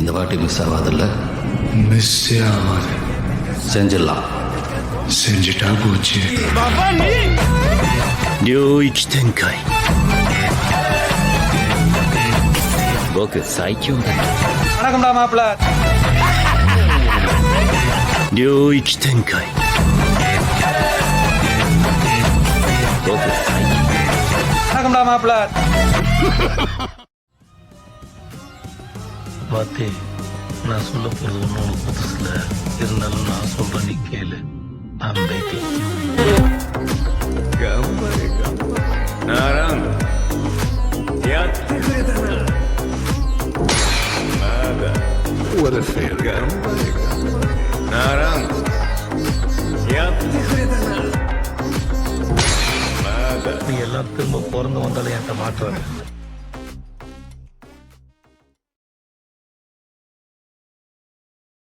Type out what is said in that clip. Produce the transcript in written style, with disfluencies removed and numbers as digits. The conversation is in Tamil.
இந்த வாட்டி மிஸ் ஆகாதில்ல? மிஸ்ஸே ஆகாது. செஞ்சிடலாம். செஞ்சுட்டா போச்சு. 領域展開僕最強だ வணக்கம்டா மாப்பிள்ள.領域展開僕最強 வணக்கம்டா மாப்பிள்ள. வாத்தே, நான் சொல்ல போறது ஒன்றும் புதுசுல இருந்தாலும் நான் சொல்றேன், நீ கேளு. அம்பேத்தி நீ எல்லாம் திரும்ப பிறந்து வந்தாலும் என்கிட்ட மாட்டுறாரு.